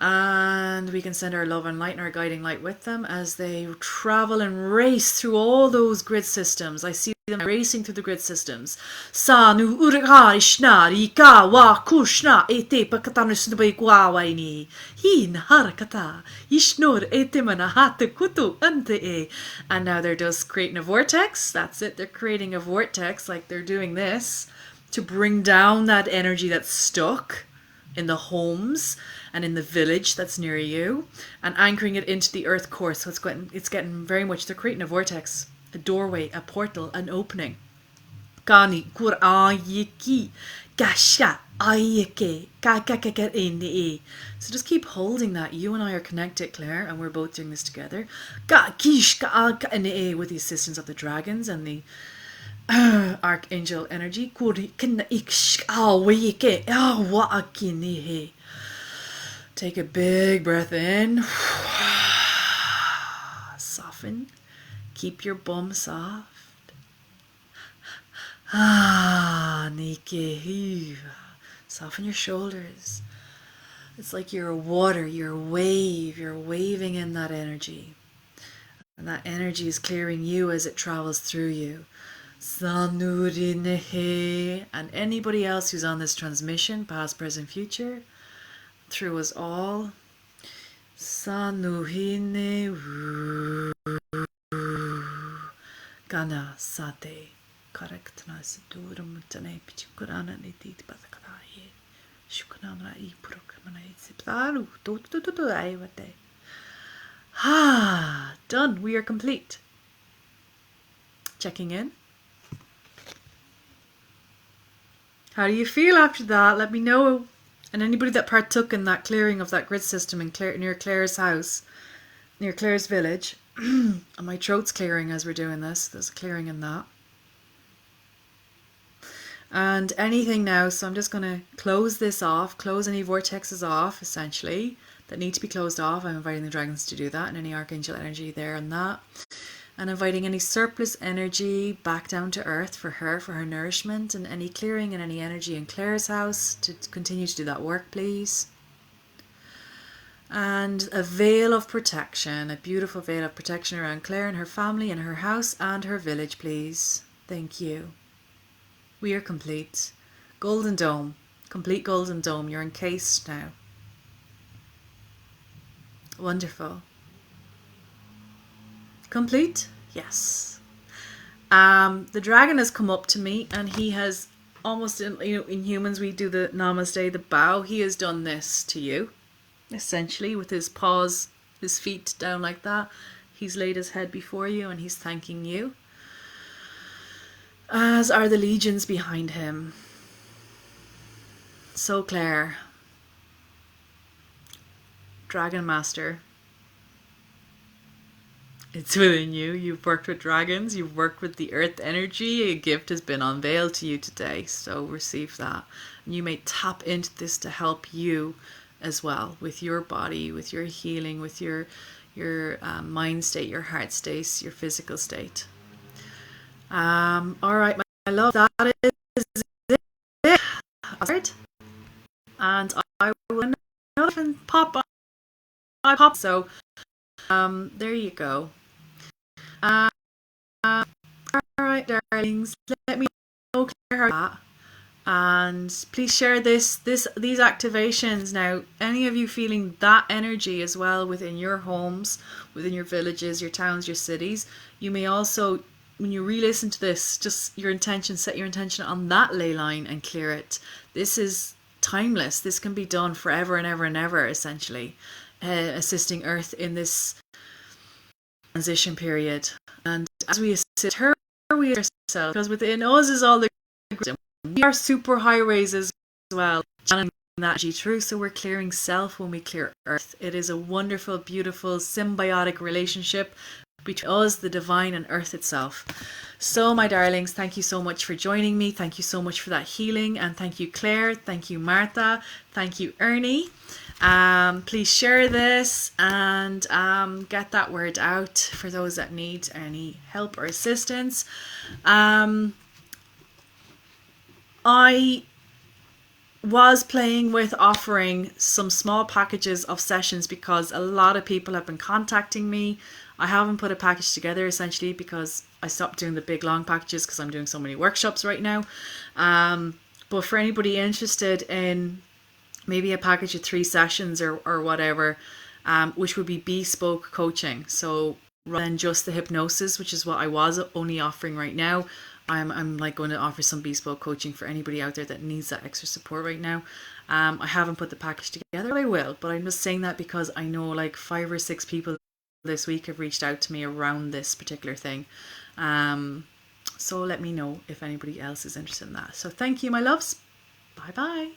A: And we can send our love and light and our guiding light with them as they travel and race through all those grid systems. I see them racing through the grid systems. Sanu urha ishna rika wa kushna ete pakatanu snubai gwawaini. Hin harakata ishnur ete manahata kutu ante e. And now they're just creating a vortex. That's it. They're creating a vortex, like they're doing this, to bring down that energy that's stuck in the homes and in the village that's near you, and anchoring it into the earth core. So it's getting very much, they're creating a vortex, a doorway, a portal, an opening. Gani kurayiki gasha ayike kakakakene. So just keep holding that. You and I are connected, Claire, and we're both doing this together. With the assistance of the dragons and the archangel energy. Take a big breath in. Soften. Keep your bum soft. Soften your shoulders. It's like you're a water, you're a wave, you're waving in that energy. And that energy is clearing you as it travels through you. And anybody else who's on this transmission, past, present, future, through us all. Sanuhine Gana Sate Karaktana Sidurum Tane Pichukurana Nidit Bathakaraye Shukanamra I Purokamana Siptaru Tutu Ayvate. Done. We are complete. Checking in. How do you feel after that? Let me know. And anybody that partook in that clearing of that grid system near Claire's house, near Claire's village. And my throat's clearing as we're doing this. There's a clearing in that. And anything now, so I'm just going to close this off, close any vortexes off, essentially, that need to be closed off. I'm inviting the dragons to do that, and any archangel energy there and that. And inviting any surplus energy back down to earth for her nourishment, and any clearing and any energy in Claire's house to continue to do that work, please. And a veil of protection, a beautiful veil of protection around Claire and her family and her house and her village, please. Thank you. We are complete. Golden Dome, complete Golden Dome. You're encased now. Wonderful. Complete? Yes. The dragon has come up to me, and he has almost, in humans we do the namaste, the bow. He has done this to you, essentially, with his paws, his feet down like that. He's laid his head before you and he's thanking you, as are the legions behind him. So Claire, Dragon Master, it's within you. You've worked with dragons. You've worked with the earth energy. A gift has been unveiled to you today. So receive that. And you may tap into this to help you as well with your body, with your healing, with your mind state, your heart state, your physical state. All right, my love, that is it. And I will pop. So there you go. All right, darlings, let me know that, and please share these activations. Now, any of you feeling that energy as well within your homes, within your villages, your towns, your cities, you may also, when you re-listen to this, just set your intention on that ley line and clear it. This is timeless. This can be done forever and ever and ever, essentially, assisting Earth in this transition period. And as we assist her, we assist ourselves, because within us is all the wisdom. We are super highways as well, channeling that energy through. So we're clearing self when we clear Earth. It is a wonderful, beautiful, symbiotic relationship between us, the divine, and earth itself. So, my darlings, thank you so much for joining me. Thank you so much for that healing. And thank you, Claire. Thank you, Martha. Thank you, Ernie. Please share this and get that word out for those that need any help or assistance. I was playing with offering some small packages of sessions because a lot of people have been contacting me. I haven't put a package together essentially because I stopped doing the big long packages because I'm doing so many workshops right now. But for anybody interested in maybe a package of 3 sessions or whatever, which would be bespoke coaching. So rather than just the hypnosis, which is what I was only offering right now, I'm like going to offer some bespoke coaching for anybody out there that needs that extra support right now. I haven't put the package together. I will, but I'm just saying that because I know like 5 or 6 people this week have reached out to me around this particular thing. So let me know if anybody else is interested in that. So thank you, my loves. Bye bye.